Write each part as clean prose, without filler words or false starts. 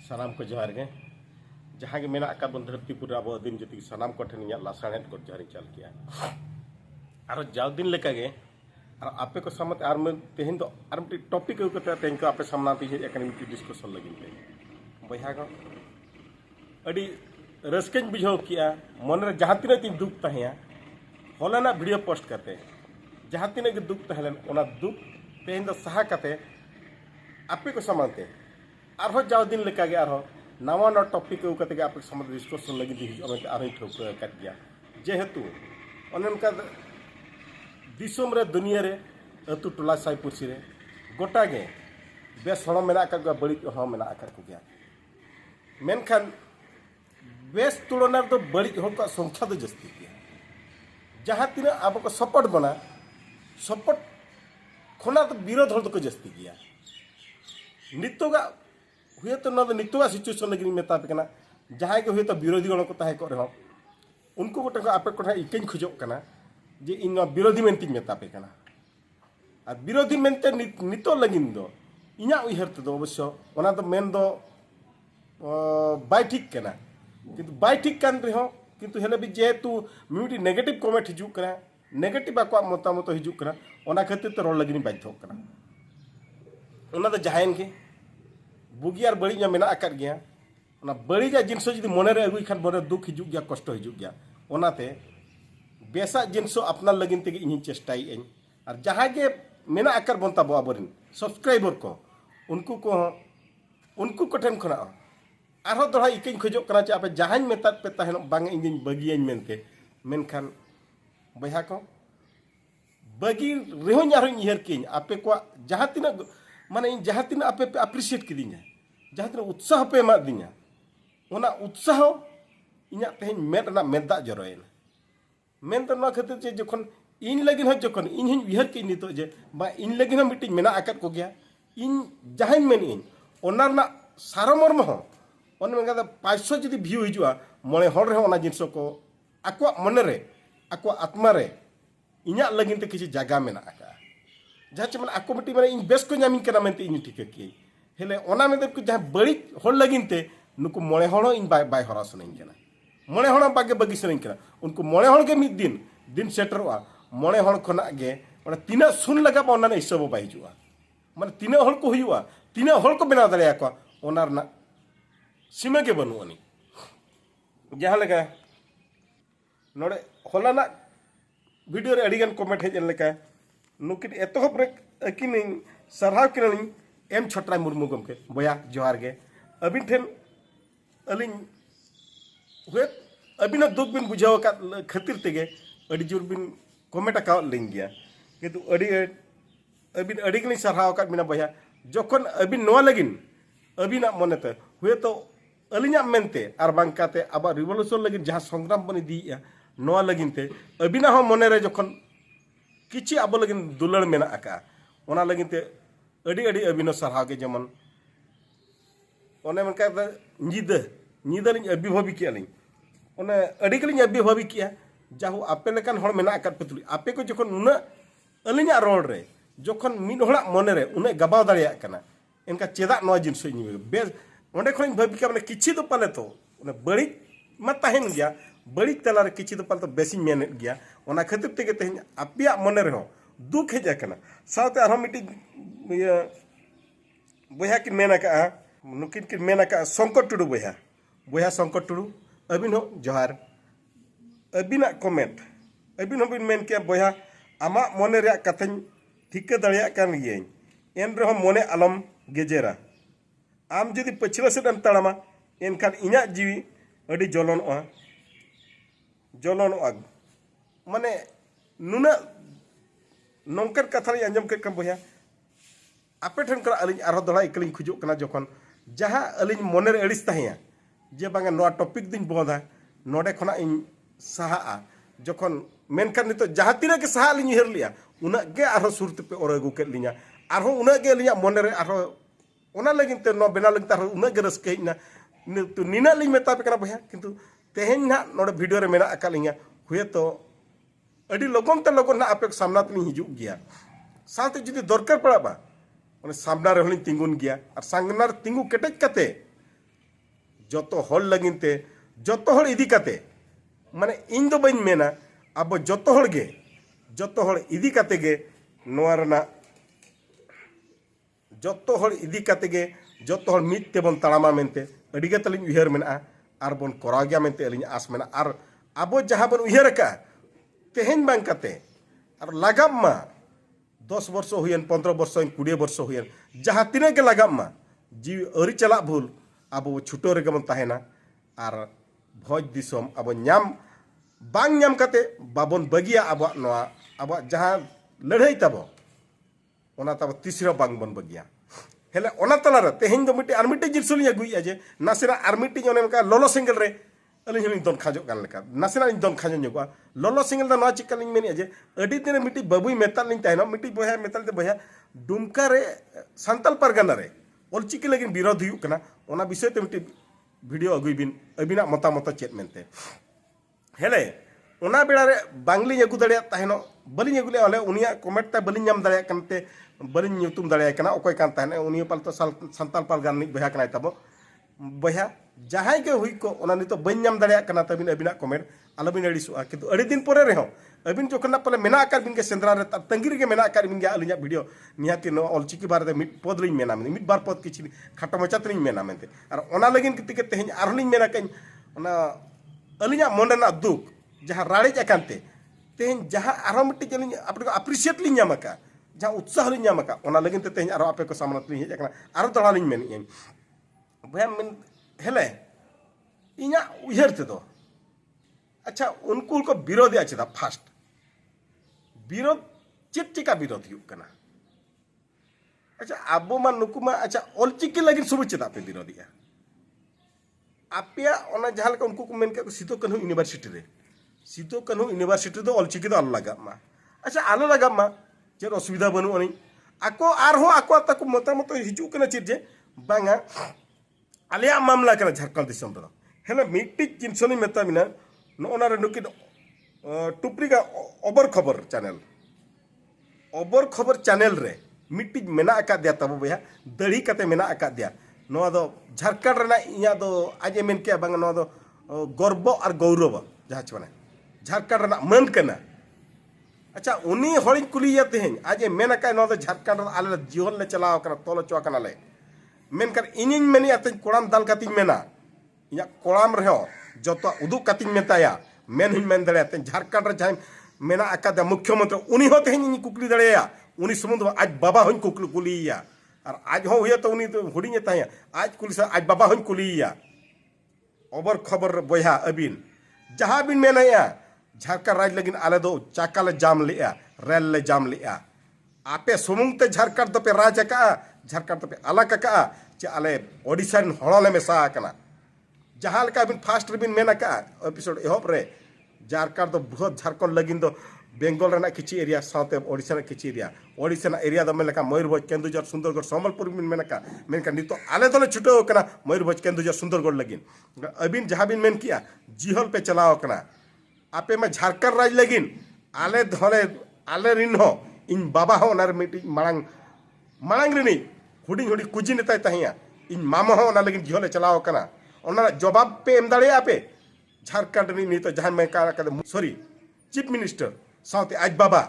सानाम को जोहार गे जहाँ के मेना का बन धरतीपुर अब दिन जति सानाम को ठन लासाणेत को जोहार चल किया और जाव दिन लेका गे और आपे को सामत आर में तेहन तो आर मिट्टी टॉपिक को तेहन को आपे सामना ती एकन मिट्टी डिस्कशन लगिन पे बया को अडी रस्कन बुझाव किया मन रे जहाँ तीन तीन दुख तहया हॉलना वीडियो पोस्ट करते जहाँ तीन के दुख तहलन ओना दुख तेहन तो सहा करते आपे को समानते आरो जाव दिन लेका गे आरो नवा नवा टॉपिक को कते आपे समझ डिस्कशन लगी दी आरो ठोक कर गया जेहेतु उनका दिसोम रे दुनिया रे अतु टोला साई पुसी रे गोटा गे बेस हण मेना का बड़ी हण मेना का को गया मेनखान बेस तुलना तो बड़ी हण का संख्या तो जस्ती गया जहाँ तीन अब को सपोर्ट बना सपोर्ट खोना तो विरोध हण तो जस्ती गया नितोगा हुए तो ना नितोगा सिचुएशन लगी मेता पे कना जहाँ के हुए तो विरोधी गण को ताहे को रहो उनको गोटे को आपे कोठा इकें खोजोग कना जे इन विरोधी मेंती मेता पे कना और विरोधी मेंते नितो लगिन दो इना उहर तो अवश्य ओना तो मेन दो बाय ठीक कना किंतु बाय ठीक कान रहो किंतु हेले भी जेहेतु मिउटी नेगेटिव कमेंट हिजू कना नेगेटिव आको मतामत हिजू कना ओना खातिर तो रोल लगिन बाध्य कना ओना तो जहायन के बुगी और बड़ी मेना आकार गया ओना बड़ीजा जिनस जुदी मन रे अगुई खान मन दुख हिजू गया कष्ट हिजू गया ओनाते बेसा जिनस अपनार लगिन तेगे इन चेष्टाई और जहाँ के मेना आकार बन ताबो आबोरिन सब्सक्राइबर को उनको ठेन खना आरो दोड़ा इकें खोजोग कना चे आपे जहाँ मेता पे तहन बांग इन बगियां मेनते मेनखान बया को बगी रेहों आरो इहर किन आपे को जहाँ तीना माने जहाँ तीन आपे पे अप्रिशिएट किदिया जहाँ तीन उत्साह पे एमा दिया ओना उत्साह इना तेहन मेदना मेदा जरोयन मेन तो ना खातिर जे जखन इन लगिन हो जखन इन हिन विहर के नितो जे बा इन लगिन हो मिटिंग मेना आकात को गया इन जहाँ मेन इन ओना ना सारमर्म हो ओन मेगा 500 जदी व्यू हिजुआ मणे हर रे ओना जिनस को आको मन रे आको आत्मा रे इना लगिन ते किछि जगह मेना आका जहाँ चे मैंने आको मिट्टी मैंने इन बेस को नामिन करना मेनते इन ठीक किए हेले ओना में को जहाँ बड़ी हर लगिन ते नुको मणे हण इन बाय हरा सनइन केना मणे हण बागे बगी सनइन केना उनको मणे हण के मिद दिन सेटरवा मणे हण खना गे ओना तीना सुन लगा ओना ने हिसाब बाय हिजुआ माने तीना हळ को हुआ तीना हळ को बना दले आको ओना रना सीमा के बनु अनि जहाँ लगा नोडे होलाना वीडियो रे अडिगन कमेंट हेजन लेका नुकिन एतहब रे अकिन सरहाव किनानी एम छोटरा मुर्मू गमके बया जोहार गे अबिन ठेन अलिन हुए अबिन दुख बिन बुझाव का खातिर तेगे अडी जोर बिन कमेंट का लिंग गया किंतु अडी अबिन अडिगनी सरहाव का बिना बया जखन अबिन नोआ लगिन अबिना मनते हुए तो अलिना मेनते आर बांकाते अब रिवोल्यूशन लगिन जहाँ संग्राम बन दिया नोआ लगिनते अबिना हो मने रे जखन किछि अब लगिन दुलड़ मेना आका ओना लगिनते अडी अडी अबिनो सरहाव के जेमन ओने मनका नीदलिन अभिभावी किया लिन ओने अडी कलिन अभिभावी किया जाहु आपे लेकान हर मेना आका पतुली आपे को जखन उना अलिना रोड रे जखन मिन हड़ा मने रे उना गबाव दाड़िया कना एनका चेदा नोआ जिनस इन बेस ओंडे खन भाबी का माने किछि तो पाले तो ओने बड़ी मा ताहेन गया बड़ी तलार किछि तो पाल तो बेसी मेनेत गया ओना खातिर तेगे तेहन आपिया मने रे दुख हेज कना साथे आरो मिटी बया किन मेना का नुकिन किन मेना का संकट टुडू बया संकट टुडू अबिन हो जोहार अबिना कमेंट अबिन हो बिन मेन के बया आमा मने रे कथाñ ठिका दाड़िया कान गियें एन रे मने आलम गेजेरा आम जदि पछिला सेडम ताड़ामा एनखान इना जीवी अडी जलनोआ माने नुना नौकर कथा आंजम के बया आपे ठन कर अलिन आरो दड़ा इकलिन खुजो कना जखन जहाँ अलिन मन रे अड़िस ताहेया जे बांगा नोआ टॉपिक दिन बोधा नोडे खना इन सहा जखन मेनखान नितो जहाँ तीना के सहा अलिन हर लिया उना गे आरो सुरते पे और अगु के लिया आरो उना गे लिया मन रे आरो ओना लगिन ते नो बेना लगिन तारो उना गे रसके हिना तो निना लिन मेता पे कना बया किंतु तेहेन ना नोडे वीडियो रे मेना अकालिया हुए तो अड़ी लगन ते लगन ना आपे सामना तली हिजू गया साथे जुदी दरकार पड़ा बा सामना रे तिंगुन गया और सामना तिंगु केटेज कते जोतो हर लगिनते जोतो हर इदी काते माने इन दो बइन मेना अब जोतो हर इदी काते गे नोआ रना जोतो हर इदी काते गे जोतो हर मिट तेबन तड़ामा मेनते अड़ी गे तलिन उयहर मेना आर बोन कोराव गया मेनते अलिन आस मेना आर अब जहां बन उयहर का तेहेन बांग काते आर लगाम मा 10 वर्ष हुयन 15 वर्ष 20 वर्ष हुयन जहां तिना के लगाम मा जीव अरी चला भूल अब छुटो रे गमन ताहेना आर भोज दिसोम अब न्याम बांग न्याम काते बाबन बगिया अब जहां लड़ाई तबो ओना तब तीसरा बांग बन बगिया हेले ओना तलारे तेहेन दो मिटे आर मिटे जिरसुली अगुइया जे नासेना आर मिटे ओने का लोलो सिंगल रे अलिन हलिन दोन खाजो गान लेका नासेना दोन खाजो ᱧᱚᱜᱚᱜᱼᱟ लोलो सिंगल दा नवा चिकन लिन मेनि जे अडी दिन मिटी बाबुई मेताल लिन ताहेनो मिटी बया मेताल ते बया दुमका रे संताल परगना रे ऑलचिकी लगिन विरोध हुयुक कना ओना विषय ते मिटी वीडियो अगुई बिन अबिना मतामत चेत मेनते हेले ओना बेड़ा रे बांगली अगु दड़िया ताहेनो बलिन अगुले ओले उनिया कमेंट ता बलिन ᱧᱟᱢ दड़िया कनते बलिन ᱧᱩᱛᱩᱢ दड़िया कना ओकय कान ताहेने उनी पाल तो संताल परगना नि बया कनाय तबो बया जहां के हुई को ओना नितो बइन ᱧᱟᱢ दड़िया कना तबिन अबिना कमेंट आलबिन अड़िसुआ किंतु अड़ी दिन परे रेहो अबिन जोखना पले मेना आकार बिन के सेंद्रा रे तंगिर के मेना आकार बिन के अलिया वीडियो निहाती नो ऑलचिकी बारे मिट पद लिन मेना मिट बार पद किछि खाटो मचा तलिन मेना मेनते आर ओना लगिन किति के तेहन आरलिन मेना कइन ओना अलिया मोंडना दुख जहां राड़े जाकांते तेहन जहां आरो मिट जलिन आपन को अप्रिशिएट लिन ᱧᱟᱢका जहां उत्साह लिन ᱧᱟᱢका ओना लगिन ते तेहन आरो आपे को सामना लिन हेज एकना आरो दड़ा लिन मेन इन भया मेन हेले इना उयहर ते दो अच्छा उनको को विरोधी अच्छा फास्ट विरोध चेक चिका विरोध हुकना अच्छा आबो मा नुकु मा अच्छा ऑलचिकी लगिन सुबु चेदा पे विरोधिया आपिया ओना जहां लका उनको को मेन के सिदो कन्हु यूनिवर्सिटी दो ऑलचिकी दो लगा मा अच्छा आलो लगा मा जे असुविधा बनु अनि आको आर हो आको ताको मतामत हिजु कना चिर जे बांगा आलिया मामला कना झारखंड दिसम दो हेले मिट्टी जिनसोनी मेता मिना नोना रे नुकिन टुपरी का ओबर खबर चैनल रे मिट्टी मेना आका दिया तब भैया दड़ी कते मेना आका दिया नोआ दो झारखंड रेना इया दो आज मेन के बांग नोआ दो गर्व और गौरव जहां माने झारखंड रेना मन कना अच्छा उनी हळिन कुलिया तेहन आज मेना का नोआ दो झारखंड आले जीवन ले चलाव कना तोलो चवा कना ले मेन कर इनिन मेनी अते कोड़ाम दाल कतिन मेना इया कोड़ाम रहो जतो उदुक कतिन मेताया मेन हिन मेन दड़े झारखंड रे जहां मेना आका मुख्यमंत्री उनी हो तेहन कुकली दड़ेया उनी समुद आज बाबा हन कुलिया और आज हो हुए तो उनी तो हुडिंग ताया आज कुली आज बाबा हन कुलिया ओबर खबर बया अबिन जहां बिन मेनाया झारखंड राज लगिन आले दो चाका ले जाम लिया रेल ले जाम लिया आपे सुमुंग ते झारखंड तो पे राज का झारखंड तो पे अलग का चे आले ओडिसा रन हळले मेसा कना जहां लका बिन फास्ट बिन मेना का एपिसोड एहोप रे झारखंड तो बहुत झारखंड लगिन दो बेंगल रेना किछि एरिया साथे ओडिसा रे किछि एरिया दा मेलका मयूरभंज केंदुझर सुंदरगढ़ सम्बलपुर बिन मेनका मेनका नितो आले दोले छुटो कना मयूरभंज केंदुझर सुंदरगढ़ लगिन अबिन जहां बिन मेन किया जिहल पे चलाओ कना आपे में झारखंड राज लगिन आले धोले आले रिन हो इन बाबा हो नार मिटी मांग रिनी हुडिंग हुडी कुजी नेताय ताहिया इन मामा हो ना लगिन जिहल चलाओ कना ओना जवाब पे एम दाड़े आपे झारखंड री नितो जहां में का सॉरी चीफ मिनिस्टर साथे आज बाबा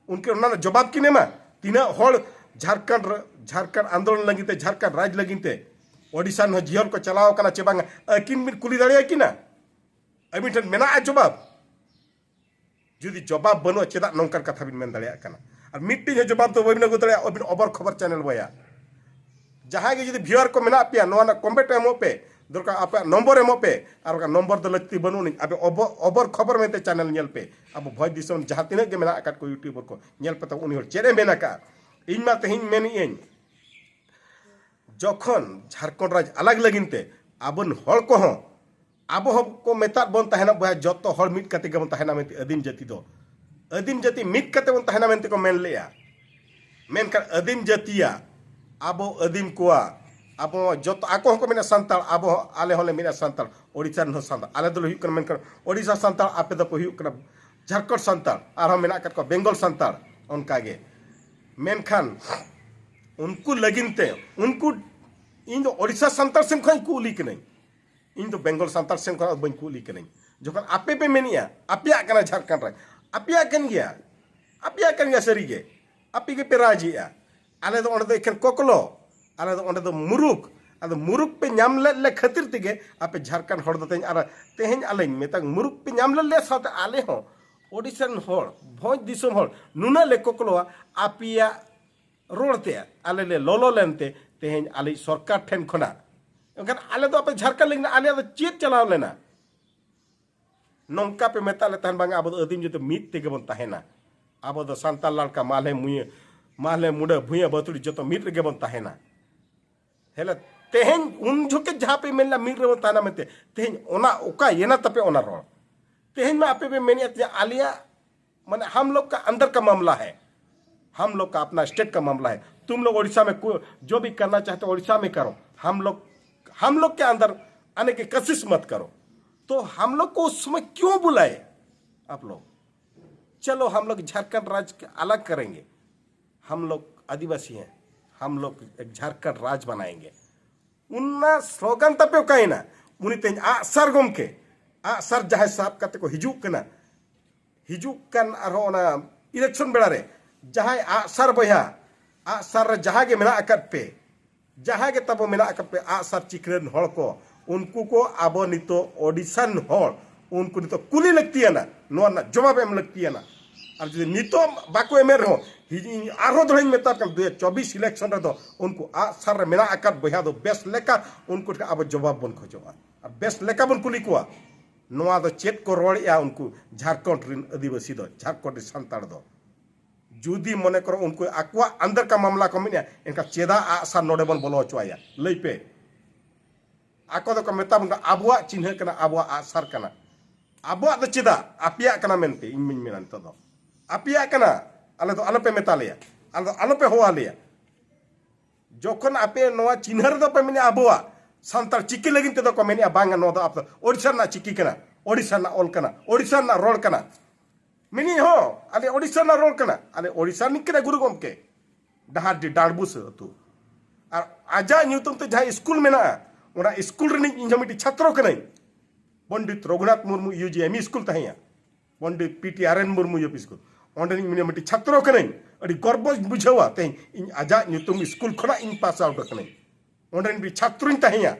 उनके उन्ना जवाब किने मा तीना होड़ झारखंड आंदोलन लगिते झारखंड राज लगिते ओडिशा न जिहल को चलाओ कना चे बांगा अकिन बिन कुली दाड़े किना अबिन ठन मेना जवाब जुदी जवाब बनो चेदा नंकर कथा बिन मेन दाड़े कना और मिट्टी जवाब तो बबिन गु दाड़े अबिन ओबर खबर चैनल बया जहां के जुदी व्यूअर को मेना पिया नोना कमेंट एमो पे दरकार आप नंबर एमो पे और नंबर तो लगती बनू नहीं अब ओबर खबर में चैनल नेल पे अब भोज दिसम जहां तिना के मेना अकात को यूट्यूबर को नेल पे तो उनी हर चेरे मेना का इन मा तेहिन मेन इन जखन झारखंड राज अलग लगिनते आबन हर को हो आबो को मेता बन तहना बया जतो हर मिट कते गमन तहना मेते अदीम जाति मिट कते बन तहना मेनते को मेन लेया मेन कर अदीम जातिया आबो अदीम कोआ अब जो आको को मेना संताल अब आले होले मेना संताल ओडिसा न संताल आले दल हुई कन मेनकर ओडिसा संताल आपे दो हुई कन झारखंड संताल आर मेना कत को बेंगल संताल उनका गे मेनखान उनको लगिनते उनको इन ओडिसा संताल सेम खई कुली के नहीं इन तो बेंगल सांतार सेन खन बन कुली करें जखन आपे पे मेनिया अपिया कना झारखंड रे अपिया कन गया सरी गे अपी के पे राजिया आले दो ओंडे दो एखन कोकलो आले दो ओंडे दो मुरुक आदो मुरुक पे नाम ले खातिर तेगे आपे झारखंड हड़ दो तेहें आले मेता मुरुक पे नाम ले साथ आले हो ओडिशन हड़ भोज दिसम हड़ नुना ले कोकलोआ अपिया रोड़ते आले ले लोलो लेनते तेहें आले सरकार ठेन खना एनखान आले दो आपे झारखंड लेना आले दो चेत चलाव लेना नौका पे मेता ले तहन बांगा अब अदीम जो मीत तेगे बन तहेना अब दो सांताल लड़का माले मुडे भुया बतुड़ी जो मीत रेगे बन तहेना हेला तेहें उन झुके जहाँ पे मेला मीत रे बन तहना मेते तेहें ओना ओका येना तपे ओना रोड़ तेहें में आपे पे मैंने आलिया माने हम लोग का अंदर का मामला है हम लोग का अपना स्टेट का मामला है तुम लोग उड़ीसा में जो भी करना चाहते हो उड़ीसा में करो हम लोग के अंदर आने की कोशिश मत करो तो हम लोग को उस समय क्यों बुलाए आप लोग चलो हम लोग झारखंड राज्य अलग करेंगे हम लोग आदिवासी हैं हम लोग एक झारखंड राज्य बनाएंगे उन्ना स्लोगन तपे कहीं ना उन्हीं तेज आसर गम के आसर जहाँ साहब करते को हिजुकन इलेक्शन बेड़ा रे जहाँ आसर बया आसर जहाँ के मेना अकत पे जहाँ के तब मेना अकत पे आसर चिकरन हड़ को उनको को अब नितो ऑडिशन हड़ उनको नितो कुली लगती है ना नोआ ना जवाब एम लगती है ना और जो नितो बाको एम रहो आरो धरन मेता कन 2024 इलेक्शन रे दो उनको आसर रे मेना अकत बया दो बेस लेका उनको अब जवाब बन खोजोआ अब बेस लेका बन कुली कुआ नोआ दो चेत को रोड़िया उनको झारखंड रिन आदिवासी दो झारखंड सांताड़ दो जुदी मने करो उनको आकुआ अंदर का मामला को मिनिया इनका चेदा आसर नोडे बन बोलो चुआया लई पे आको दो मेता बन आबुआ चिन्ह कना आबुआ आसर कना आबुआ दो चेदा अपिया कना मेनते इमिन मेनन तो दो अपिया कना आले दो पे मेता लिया आले पे होआ लिया जोखन आपे नोआ चिन्ह रे दो पे मिनिया आबुआ सांतार चिकी लगिन ते दो को मेनिया बांगा नो दो आप ओडिशा ना चिकी कना ओडिशा ना ओल कना ओडिशा ना रोड कना मिनी हो आले ओडिशा ना रोड कना आले ओडिशा निकरे गुरु गमके डहार डी डाड़बुस तू और आजा न्यूतम ते जहां स्कूल में ना ओना स्कूल रे इन मिटी छात्र कनाई पंडित रघुनाथ मुर्मू यूजीएम स्कूल तहैया पंडित पीटीआरएन मुर्मू यूपी स्कूल ओंडे मिटी छात्र कनाई अड़ी गर्व बुझावा ते इन आजा न्यूतम स्कूल खना इन पास आउट कनाई ओंडे मिटी छात्र तहैया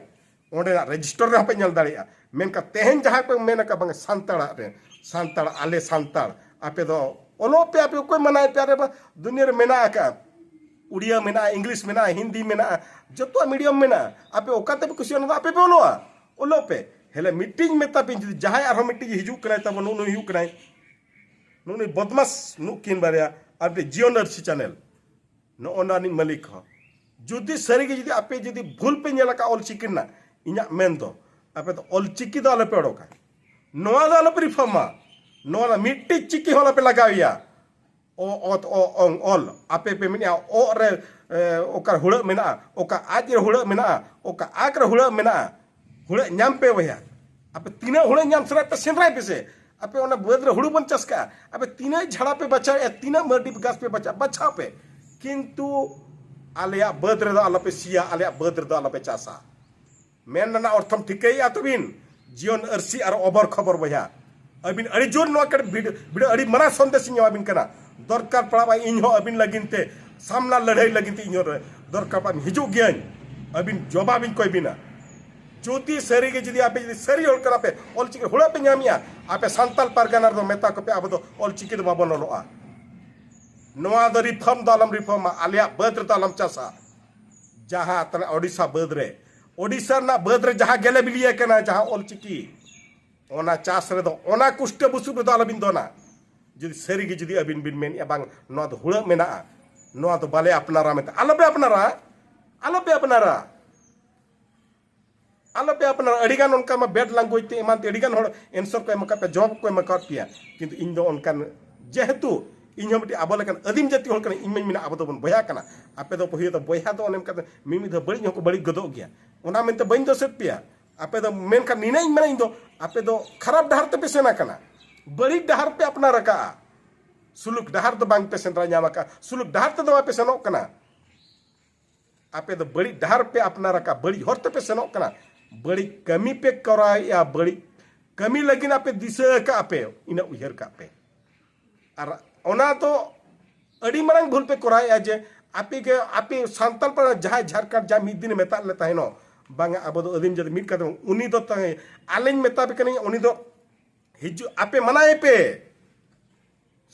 ओंडे रजिस्टर रे पे नल दाड़िया मेनका तेहन जहां पे मेनका बंग सांताड़ा रे सांताड़ आले सांताड़ आपे दो ओलो पे आपे कोई मनाए प्यारे दुनिया रे मेना का उड़िया मेना इंग्लिश मेना हिंदी मेना जतो मीडियम मेना आपे ओकाते पे कुछ आपे पे ओलोआ ओलो पे हेले मीटिंग में तब जहां आरो मीटिंग हिजू कनाय तब नु हिजू कनाय नु बदमाश नु किन बारिया आपे जियोनर्सी चैनल नो ओनानी मालिक हो जुदी सरी के जुदी आपे जुदी भूल पे नेला का ऑल चिकन ना इना मेन दो आपे तो ऑल चिकी दो आले पे ओडोका नोआ दो आले पे रिफॉर्मा नोआ मिट्टी चिकी होला पे लगाविया ओ ऑल आपे पे मिनिया ओ रे ओकर हुड़ मेना ओका आज रे हुड़ मेना ओका आक रे हुड़ मेना हुड़ न्याम पे वया आपे तीना हुड़ न्याम सरा पे सेनराय पे से आपे ओना बद रे हुड़ बन चस्का आपे तीना झड़ा पे बचा तीना मर्डी गास पे बचा पे किंतु आलिया बद रे दो आला पे सिया आलिया बद रे दो आला पे चासा मेन ना अर्थम ठिकई आतबिन जीवन अरसी और ओबर खबर वया अबिन अड़ी जोर नो कर भिड अड़ी मरा संदेश इन अबिन कना दरकार पड़ाबा इन हो अबिन लगिनते सामना लड़ाई लगिनते इन दरकार पा हिजु गयान अबिन जवाब इन कोई बिना ज्योति सरी के जदी आपे जदी सरी होल करा पे ऑल चिके हुड़ा पे न्यामिया आपे सांताल पारगाना दो मेता को पे अब दो ऑल चिके दो बाबन लोआ नोआ दो रिफॉर्म दालम रिफॉर्म आलिया बद्र दालम चासा जहां तने ओडिशा बद्रे ओडिशा ना बद्रे जहां गेले बिलिया कना जहां ऑल चिकी ओना चास रे दो ओना कुष्ट बुसु दो आलबिन दोना जदी सरी के जदी अबिन बिन मेन या बांग नोआ दो हुड़ा मेना नोआ दो बाले अपनारा में आलबे अपनारा आलबे अपनारा अड़ीगान उनका मा बेड लैंग्वेज ते एमान ते अड़ीगान होड़ आंसर को एमका पे जवाब को एमका पिया किंतु इन दो उनकान जेहेतु इन मिट्टी अब लेकिन आदिम जाति होड़ कना इन में अब दो बन बया कना आपे दो पहियो दो बया दो ओनेम का मिमी दो बड़ी को बड़ी गदो गया ओना मेनते बइन दो सेट पिया आपे दो मेन का निनाई मेना इन दो आपे दो खराब डहार ते पे सेना कना बड़ी डहार पे अपना रका सुलुक डहार दो बांग पे सेंद्रा न्यामा का सुलुक डहार ते दो आपे सेनो कना आपे दो बड़ी डहार पे अपना रका बड़ी होर ते पे सेनो कना बड़ी कमी पे कराए या बड़ी कमी लगिन आपे दिशा का आपे इन उहर का पे और ओना तो अड़ी मरंग भूल पे कराए जे आपे सांताल पर जहां झारखंड जा मिद दिन मेता लेता है नो बांगा अब दो अदिम जद मिद का उनी दो तंग आलेन मेता पे कनी उनी दो हिजु आपे मनाए पे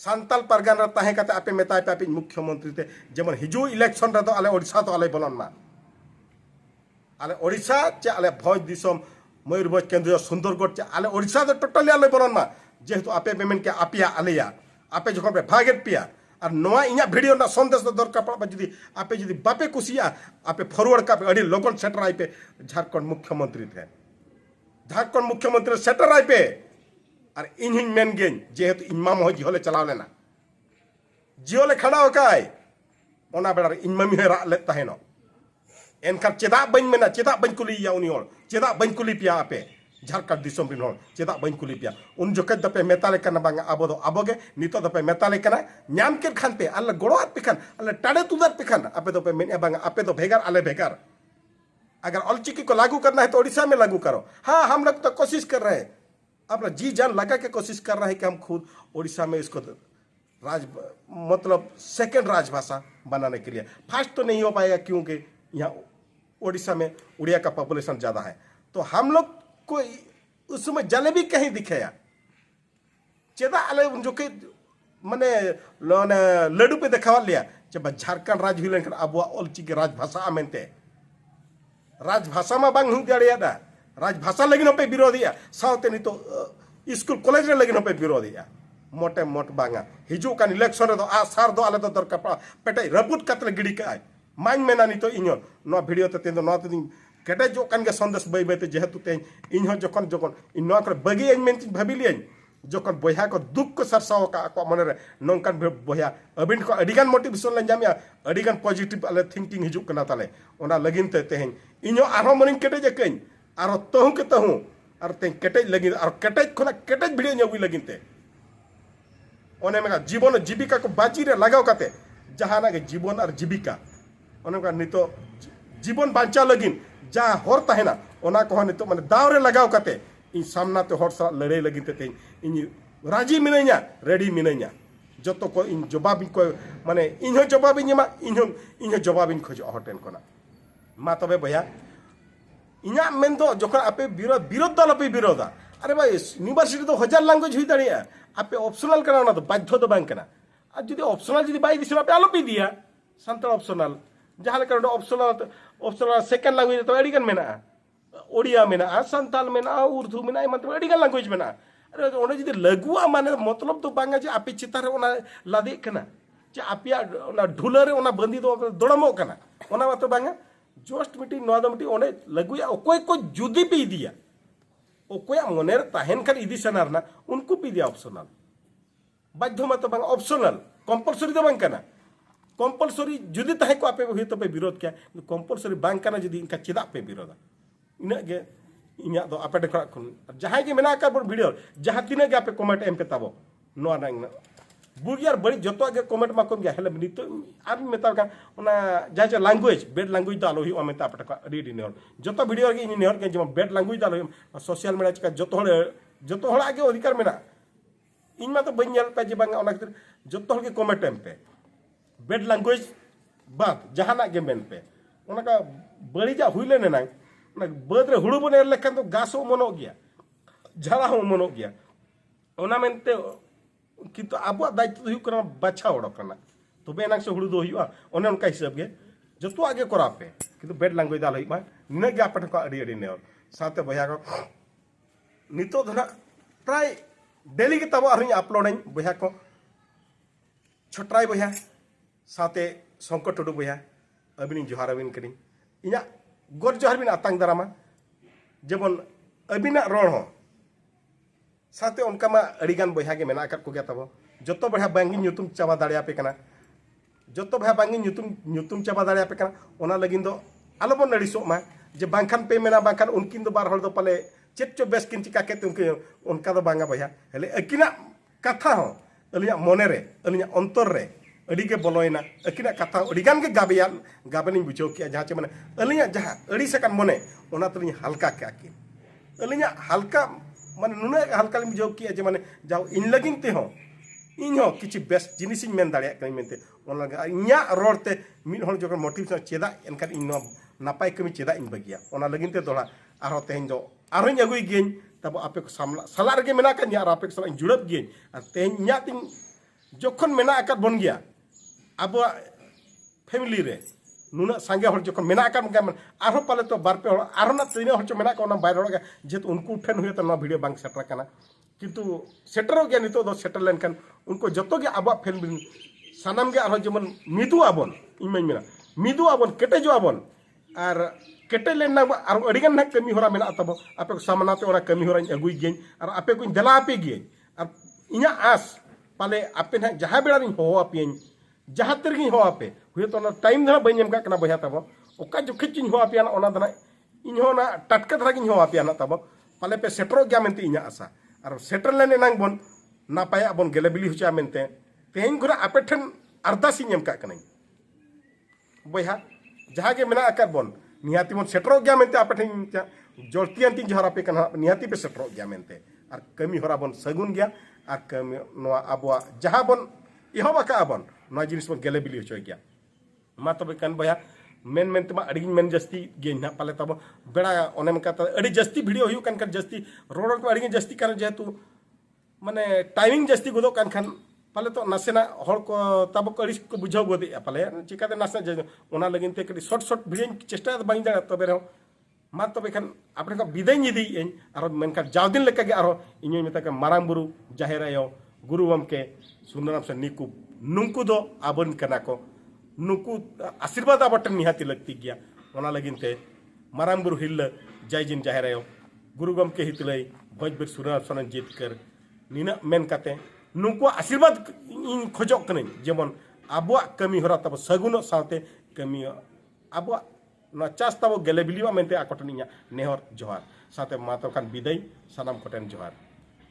सांताल परगना ताहे काते आपे मेताय पे आपे मुख्यमंत्री ते जेमन हिजु इलेक्शन रे दो आले ओडिशा तो आले बोलन मा आले ओडिशा चे आले भोज दिसम मयूरभंज केंद्रीय सुंदरगढ़ चे आले ओडिशा तो टोटली आले बोलन मा जेहेतु आपे पेमेंट के आपिया आलेया आपे जखन पे भागेट पिया और नोआ इना वीडियो ना संदेश दो दरकार पड़ा जदी आपे जदी बापे कुसिया आपे फॉरवर्ड का अड़ी लोकल सेटर आई पे झारखंड मुख्यमंत्री थे झारखंड मुख्यमंत्री सेटर आई पे और इन मेन गेन जेहेतु इन मामा हो जिहोले चलाव लेना जिहोले खड़ा होकाय ओना बेड़ा इन मम्मी हे रा लेता है नो एनखान चेदा बन मेना चेदा बन कुलिया उनी होल चेदा बन कुली पिया आपे झारखंड दिसम रिन होल चेदा बन कुली पिया उन जोके दपे मेताले कना बांगा आबो दो आबोगे नितो दपे मेताले कना न्याम के खान पे अल्ला गोड़ो आत पे खान अल्ला टाड़े तुदर पे खान आपे दपे मेने बांगा आपे तो भेगार आले भेगार अगर ऑलचिकी को लागू करना है तो ओडिशा में लागू करो हाँ हम लोग तो कोशिश कर रहे हैं अपना जी जान लगा के कोशिश कर रहे हैं कि हम खुद ओडिशा में इसको राज मतलब सेकंड राजभाषा बनाने के लिए फर्स्ट तो नहीं हो पाएगा क्योंकि यहाँ ओडिशा में उड़िया का पॉपुलेशन ज़्यादा है तो हम लोग को उसमें जलेबी कहीं दिखेया चेदा अले जो कि मैंने लड्डू पे देखा लिया जब झारखंड राज हुई लेकिन अब ऑलचिकी राजभाषा मेनते राजभाषा में बांग हुई दाड़िया राजभाषा लगिन पे विरोधिया साउते नहीं तो स्कूल कॉलेज रे लगिन पे विरोधिया मोटे मोट बांगा हिजू कान इलेक्शन रे दो आ सार दो आले तो दरकार पड़ा पेटे रबुट कतले गिड़ी का माइन मेना नहीं तो इनो नो वीडियो ते तेन नो ते केटे जो कान के संदेश बई बई ते जेहेतु ते इनो जखन जखन इन नो कर बगी एन मेन भाबी लियन जखन बया को दुख को सरसाव का को मन रे नोंकान बया अबिन को अडिगान मोटिवेशन ले जामिया अडिगान पॉजिटिव आले थिंकिंग हिजू कना ताले ओना लगिन ते तेहन इनो आरो मनिन केटे जे कइन आरो तहु के तहु और ते केटे लगिन और केटे खोना केटे वीडियो न्यवी लगिन ते ओने मेगा जीवन जीविका को बाजी रे लगाव काते जहाना के जीवन और जीविका ओने का नितो जीवन बांचा लगिन जा होर ताहेना ओना को नितो माने दाव रे लगाव काते इन सामना ते होर सा लड़ाई लगिन ते इन राजी मिनैया रेडी मिनैया जतो को इन जवाब को माने इन हो जवाब इन जवाब इन खोज हटेन कोना मा तबे भैया इना मेन दो जखन आपे विरोध दल पे विरोधा अरे भाई यूनिवर्सिटी तो 1000 लैंग्वेज हुई दाड़िया आपे ऑप्शनल करना ना तो बाध्य तो बांग करना और जदी ऑप्शनल जदी बाई दिस आपे आलो पे दिया संताल ऑप्शनल जहां लेकर ऑप्शनल सेकंड लैंग्वेज तो एडिगन मेना ओडिया मेना संताल मेना उर्दू मेना मतलब एडिगन लैंग्वेज मेना अरे ओने जदी लगुआ माने मतलब तो बांगा जे आपे चितार ओना लादे कना जे आपिया ओना ढुला रे ओना बंदी दो दोड़मो कना ओना मत बांगा जस्ट मिटी नोआ दो मिटी ओने लगुया ओकोय को जुदी पे दिया ओकोया मनेर ताहेन खान इदी सनार ना उनको पे दिया ऑप्शनल बाध्य मत बांगा ऑप्शनल कंपलसरी तो बांग कना कंपलसरी जुदी ताहे को आपे हुई तो पे विरोध किया कंपलसरी बांग कना जुदी इनका चेदा पे विरोधा इना गे इना दो आपे देखा खुन जहां के मेना का वीडियो जहां तिने गे आपे कमेंट एम पे ताबो नोआ ना बुगियार बड़ी जतो आगे कमेंट मा कम गया हेले नितो आर मेता का ओना जाय लैंग्वेज बेड लैंग्वेज द आलो हुई मेता आपटा अडी अडी नेहर जतो वीडियो गे इन नेहर के जम बेड लैंग्वेज द आलो सोशल मीडिया का जतो हड़ आगे अधिकार मेना इन मा तो बन नेल पे जे बांगा ओना खातिर जतो हड़ के कमेंट एम पे बेड लैंग्वेज बात जहाना गे मेन पे ओना का बड़ी जा हुई लेने ना ओना बद रे हुड़ु बने लेखन तो गासो मनो गया झाड़ा हो मनो गया ओना मेनते किंतु अब दायित्व तो बाछा ओडकना तबे एना से हुड़ू दो हुआ ओने उनका हिसाब गे जतो आगे करा पे किंतु बेड लैंग्वेज दाल हुआ निने गे आपे को अड़ी अड़ी नेर साथे भैया को नितो धना प्राय डेली के तब आरही अपलोड भैया को छटराई भैया साथे शंकर टुडू भैया अबिन जोहार अबिन करी इना गोर जोहार बिन आतंग दारामा जेमन अबिना रोड हो साथे उनका मा अड़ीगान बया के मेना को गया तब जो बया बांगी नुतुम चाबा दाड़िया पे कना जो बया बांगी नुतुम चाबा दाड़िया पे कना ओना लगिन दो आलोबन नड़ीसो मा जे बांखान पे मेना बांखान उनकिन दो बार हड़ दो पाले चेत चो बेस किन चिका केते उनका दो बांगा बया हेले अकिना कथा हो अलिया मोने रे अलिया अंतर रे अड़ी के बोलोयना अकिना कथा अड़ीगान के गाबेन बुझाव किया जहाँ चे माने अलिया जहाँ अड़ी सकान मने ओना तलिया हल्का के आकिन अलिया हल्का माने नुना हल्का बुझाव किया जे माने जाओ इन लगिन ते हो इन हो किछि बेस्ट जिनिस इन मेन दाड़िया कनी मेनते ओना इया रोडते मिड हर जखन मोटिवेशन चेदा एनखान इन नापाय कमी चेदा इन बगिया ओना लगिन ते दोड़ा आरो तेहन दो आरो अगुई गेन तब आपे को साला रगे मेना का और आपे साला जुड़ब गेन और तेहन इया तिन जखन मेना आकात बन गया अब फैमिली रे नुना सांगे हर जखन मेना आकात गया आरो पाले तो बार पे हर आरो ना तीन हर चो मेना का ओना बाय रोड जेत उनको ठेन हुए तो ना वीडियो बांग सेटर काना किंतु सेटरो गया नितो दो सेटल लेनखान उनको जतो गे आबा फैमिली सानाम गे आरो जेमन मिदु आबन इन मैं मेना मिदु आबन केटेजो आबन और केटे लेना और अड़ीगान ना कमी होरा मेना तब आपे को सामनाते ओरा कमी होरा अगुई गेन और आपे को देला आपे गेन और इना आस पाले आपे ना जहाँ बेड़ा हो आपे जहाँ तेरगी हो आपे हुए तो ना टाइम धरा बई एम का बया तब ओका जोखिच हो आपे ना ओना दना इन हो ना टटका धरा गिन हो आपे ना तब पाले पे सेटरो गया मेनते इना आशा और सेटर लेने नांग बन नापाय बन गेलेबिली हुचा मेनते तेहन घुरा आपे ठन अरदास एम का बया जहाँ के मेना आकार बन निहाती बन सेटरो गया मेनते आपे ठन जलतियान तीन जहर आपे कना निहाती पे सेटरो गया मेनते और कमी होरा बन सगुन गया और कमी नोआ आबुआ जहाँ बन इहो बाका बन नोआ जिनिस बन गेलेबिली होचोय गया मा तबे कन बया मेन मेनते मा अड़ी मेन जस्ती गे ना पाले तब बेड़ा ओने मका अड़ी जस्ती वीडियो हुई कान जस्ती रोड को अड़ी जस्ती कारण जेहेतु माने टाइमिंग जस्ती गोदो कान खान पाले तो नासेना हर को तब को अड़ी को बुझाव गोदे पाले चिकाते नासे ओना लगिन ते कड़ी शॉर्ट वीडियो चेष्टा बांग जाड़ा तबे रहो मा तबे खान आपने का विदाय निदी आरो मेनका जाव दिन लेका गे आरो इᱧ मेता का मारांग बुरु जाहेर आयो गुरु गमके सुंदरम से निकु नुंकु दो आबन कना को नुकु आशीर्वाद आबटन निहाती लगती गया ओना लगिनते मारांग बुरु हिल्ल जय जिन जाहेर आयो गुरु गमके हितलई भोजबिर सुरसन जितकर निना मेन काते नुकु आशीर्वाद इन खोजक कने जेमन आबुआ कमी होरा तब सगुन साथे कमी आबुआ ना चास तब गेलेबिलिवा मेनते आकोटन इᱧᱟ नेहर जोहार साथे मातो खान विदाय सानाम कोटेन जोहार।